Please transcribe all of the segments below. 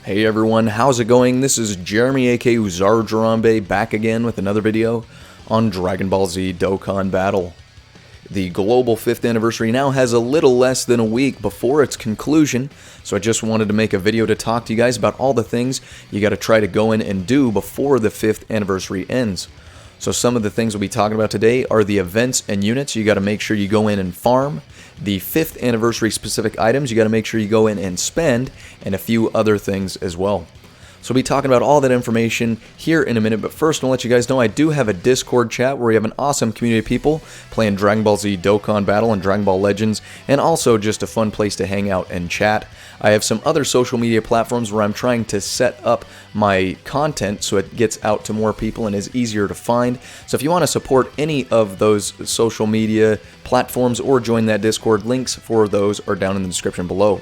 Hey everyone, how's it going? This is Jeremy aka Uzarjarambe back again with another video on Dragon Ball Z Dokkan Battle. The global 5th anniversary now has a little less than a week before its conclusion, so I just wanted to make a video to talk to you guys about all the things you got to try to go in and do before the 5th anniversary ends. So some of the things we'll be talking about today are the events and units you got to make sure you go in and farm, the 5th anniversary specific items you got to make sure you go in and spend, and a few other things as well. So we'll be talking about all that information here in a minute, but first I'll let you guys know I do have a Discord chat where we have an awesome community of people playing Dragon Ball Z Dokkan Battle and Dragon Ball Legends, and also just a fun place to hang out and chat. I have some other social media platforms where I'm trying to set up my content so it gets out to more people and is easier to find. So if you want to support any of those social media platforms or join that Discord, links for those are down in the description below.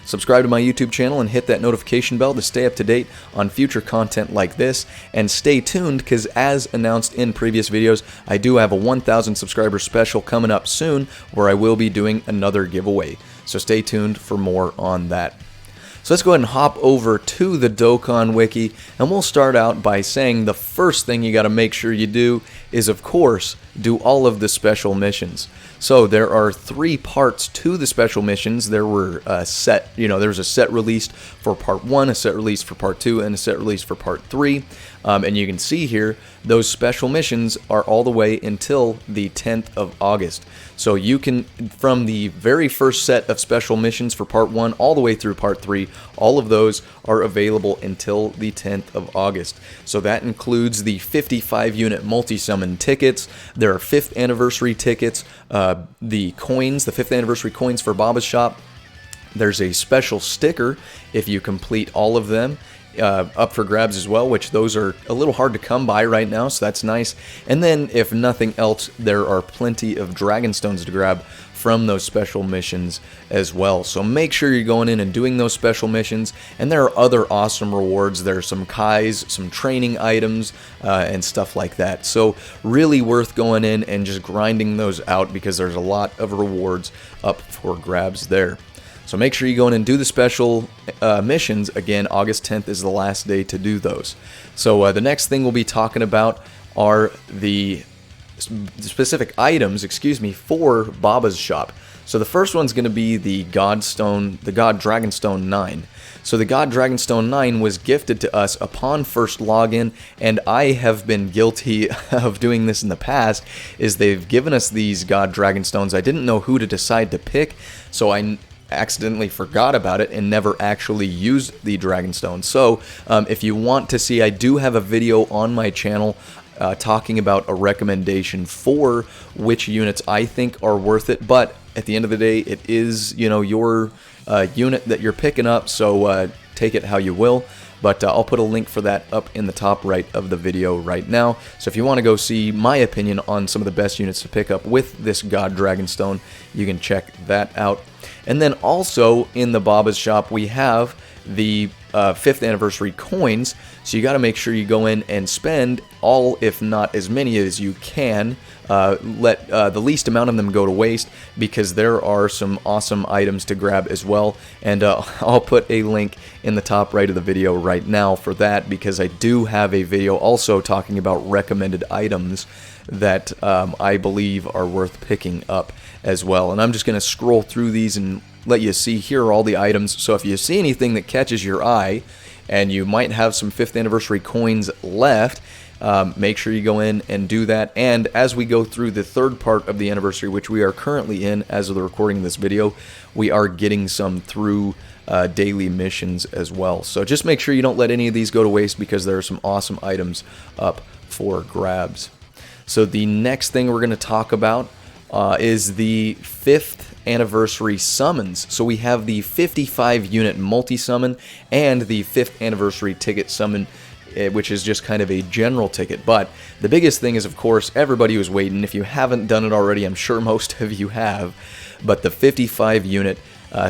Subscribe to my YouTube channel and hit that notification bell to stay up to date on future content like this, and stay tuned because as announced in previous videos, I do have a 1,000 subscriber special coming up soon where I will be doing another giveaway. So stay tuned for more on that. So let's go ahead and hop over to the Dokkan Wiki, and we'll start out by saying the first thing you got to make sure you do is, of course, do all of the special missions. So there are 3 parts to the special missions. There were a set, there was a set released for part 1, a set released for part 2, and a set released for part 3. And you can see here, those special missions are all the way until the 10th of August. So you can, from the very first set of special missions for part 1 all the way through part 3, all of those are available until the 10th of August. So that includes the 55 unit multi-summon tickets. There are 5th anniversary tickets, the coins, the 5th anniversary coins for Baba's Shop. There's a special sticker if you complete all of them. Up for grabs as well, which those are a little hard to come by right now, so that's nice. And then if nothing else, there are plenty of Dragon Stones to grab from those special missions as well. So make sure you're going in and doing those special missions, and there are other awesome rewards. There are some Kais, some training items, and stuff like that. So really worth going in and just grinding those out because there's a lot of rewards up for grabs there. So make sure you go in and do the special missions. Again, August 10th is the last day to do those. So the next thing we'll be talking about are the specific items, for Baba's Shop. So the first one's going to be the God Dragonstone 9. So the God Dragonstone 9 was gifted to us upon first login, and I have been guilty of doing this in the past, is they've given us these God Dragonstones. I didn't know who to decide to pick, so I accidentally forgot about it and never actually used the Dragonstone. So if you want to see, I do have a video on my channel talking about a recommendation for which units I think are worth it, but at the end of the day, it is your unit that you're picking up, so take it how you will. But I'll put a link for that up in the top right of the video right now. So if you want to go see my opinion on some of the best units to pick up with this God Dragonstone, you can check that out. And then also in the Baba's Shop, we have the 5th anniversary coins. So you got to make sure you go in and spend all, if not as many as you can. Let the least amount of them go to waste, because there are some awesome items to grab as well. And I'll put a link in the top right of the video right now for that, because I do have a video also talking about recommended items that I believe are worth picking up as well. And I'm just going to scroll through these and let you see here are all the items. So if you see anything that catches your eye and you might have some 5th anniversary coins left, make sure you go in and do that. And as we go through the 3rd part of the anniversary, which we are currently in as of the recording of this video, we are getting some through daily missions as well. So just make sure you don't let any of these go to waste, because there are some awesome items up for grabs. So the next thing we're going to talk about is the 5th anniversary summons. So we have the 55 unit multi-summon and the 5th anniversary ticket summon, which is just kind of a general ticket. But the biggest thing is, of course, everybody was waiting. If you haven't done it already, I'm sure most of you have, but the 55 unit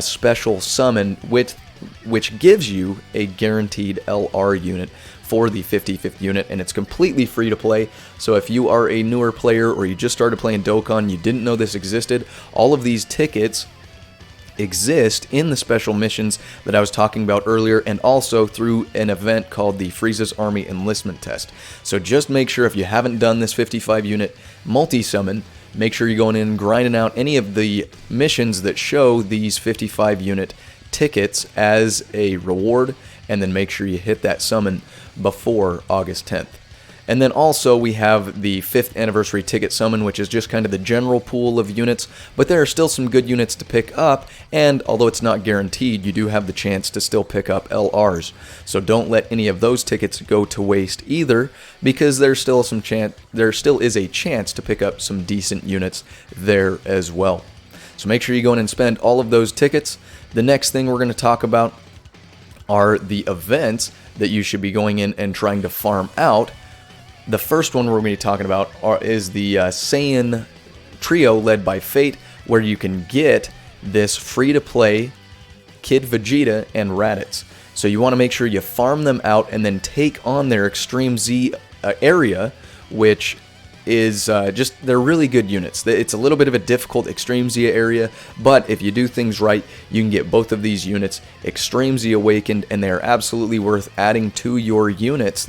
special summon, which gives you a guaranteed LR unit for the 55th unit, and it's completely free to play. So if you are a newer player or you just started playing Dokkan, you didn't know this existed, all of these tickets exist in the special missions that I was talking about earlier, and also through an event called the Frieza's Army Enlistment Test. So just make sure, if you haven't done this 55 unit multi-summon, make sure you're going in and grinding out any of the missions that show these 55 unit tickets as a reward, and then make sure you hit that summon before August 10th. And then also we have the 5th anniversary ticket summon, which is just kind of the general pool of units, but there are still some good units to pick up, and although it's not guaranteed, you do have the chance to still pick up LRs. So don't let any of those tickets go to waste either, because there still is a chance to pick up some decent units there as well. So make sure you go in and spend all of those tickets. The next thing we're going to talk about are the events that you should be going in and trying to farm out. The first one we're going to be talking about is the Saiyan trio led by Fate, where you can get this free-to-play Kid Vegeta and Raditz. So you want to make sure you farm them out and then take on their Extreme Z area, which is they're really good units. It's a little bit of a difficult Extreme Z area, but if you do things right, you can get both of these units Extreme Z awakened, and they're absolutely worth adding to your units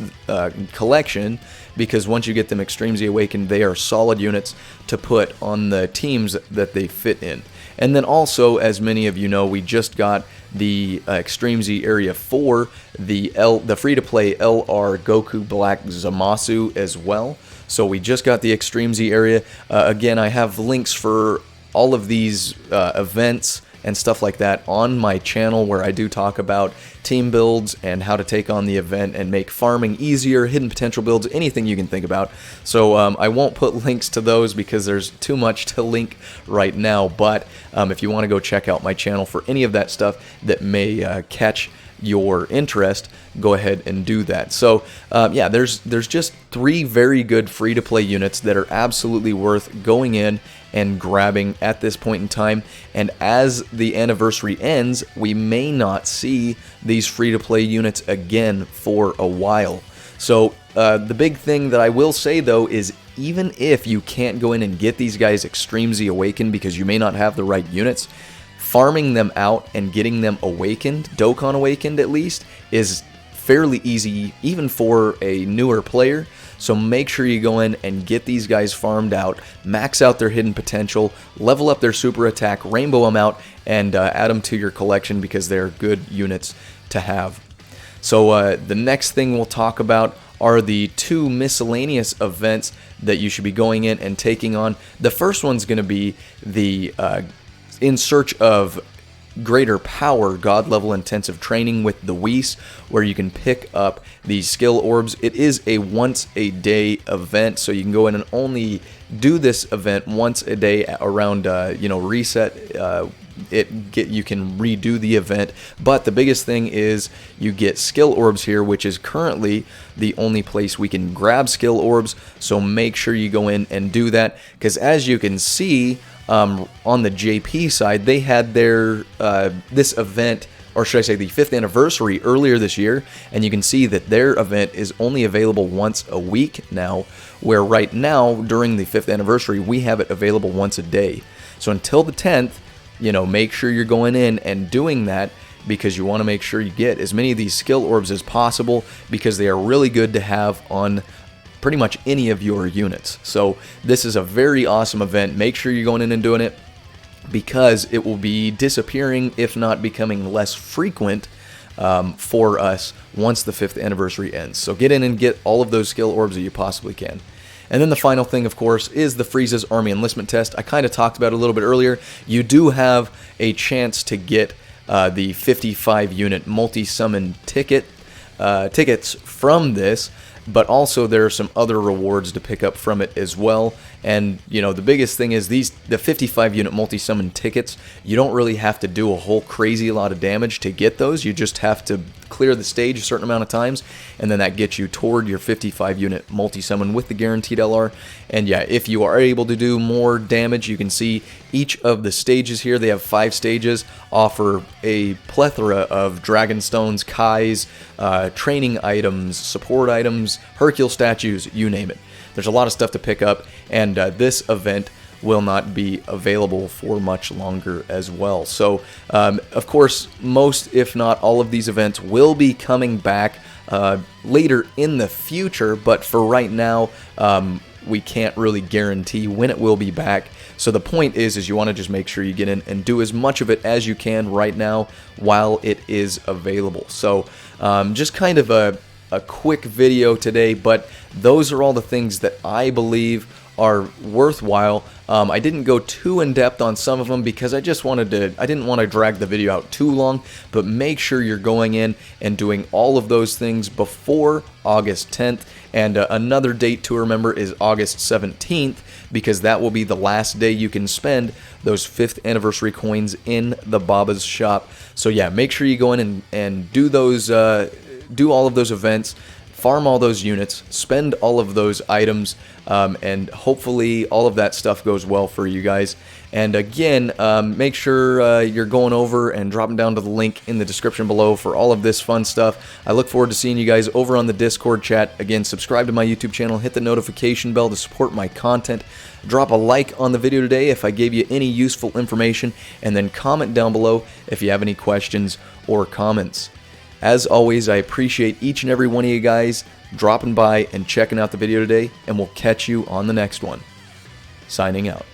collection, because once you get them Extreme Z awakened, they are solid units to put on the teams that they fit in. And then also, as many of you know, we just got the Extreme Z area for the free-to-play LR Goku Black Zamasu as well. So we just got the Extreme Z area. Again, I have links for all of these events and stuff like that on my channel, where I do talk about team builds and how to take on the event and make farming easier, hidden potential builds, anything you can think about. So I won't put links to those because there's too much to link right now, but if you want to go check out my channel for any of that stuff that may catch your interest, go ahead and do that. So yeah, there's just 3 very good free-to-play units that are absolutely worth going in and grabbing at this point in time. And as the anniversary ends, we may not see these free-to-play units again for a while. So the big thing that I will say though is, even if you can't go in and get these guys Extreme Z awakened because you may not have the right units, farming them out and getting them awakened, Dokkan awakened at least, is fairly easy even for a newer player. So make sure you go in and get these guys farmed out, max out their hidden potential, level up their super attack, rainbow them out, and add them to your collection, because they're good units to have. So the next thing we'll talk about are the 2 miscellaneous events that you should be going in and taking on. The first one's going to be the In Search of Greater Power God level intensive training with the Whis, where you can pick up these skill orbs. It is a once a day event, so you can go in and only do this event once a day around reset. You can redo the event, but the biggest thing is you get skill orbs here, which is currently the only place we can grab skill orbs. So make sure you go in and do that, because as you can see, on the JP side, they had their this event, or should I say the 5th anniversary, earlier this year, and you can see that their event is only available once a week now, where right now during the 5th anniversary we have it available once a day. So until the 10th, make sure you're going in and doing that, because you want to make sure you get as many of these skill orbs as possible, because they are really good to have on pretty much any of your units. So this is a very awesome event. Make sure you're going in and doing it, because it will be disappearing, if not becoming less frequent, for us once the 5th anniversary ends. So get in and get all of those skill orbs that you possibly can. And then the final thing, of course, is the Frieza's Army Enlistment Test. I kind of talked about it a little bit earlier. You do have a chance to get the 55 unit multi-summon tickets from this, but also there are some other rewards to pick up from it as well. And the biggest thing is the 55 unit multi-summon tickets, you don't really have to do a whole crazy lot of damage to get those. You just have to clear the stage a certain amount of times, and then that gets you toward your 55 unit multi-summon with the guaranteed LR. And yeah, if you are able to do more damage, you can see each of the stages here, they have 5 stages, offer a plethora of Dragon Stones, Kais, training items, support items, Hercule statues, you name it. There's a lot of stuff to pick up, and this event will not be available for much longer as well. So, of course, most, if not all of these events will be coming back later in the future, but for right now, we can't really guarantee when it will be back. So the point is you want to just make sure you get in and do as much of it as you can right now while it is available. So just kind of a quick video today, but those are all the things that I believe are worthwhile. I didn't go too in depth on some of them because I didn't want to drag the video out too long, but make sure you're going in and doing all of those things before August 10th. And another date to remember is August 17th, because that will be the last day you can spend those 5th anniversary coins in the Baba's shop. So yeah, make sure you go in and do those, do all of those events, farm all those units, spend all of those items, and hopefully all of that stuff goes well for you guys. And again, make sure you're going over and dropping down to the link in the description below for all of this fun stuff. I look forward to seeing you guys over on the Discord chat. Again, subscribe to my YouTube channel, hit the notification bell to support my content, drop a like on the video today if I gave you any useful information, and then comment down below if you have any questions or comments. As always, I appreciate each and every one of you guys dropping by and checking out the video today, and we'll catch you on the next one. Signing out.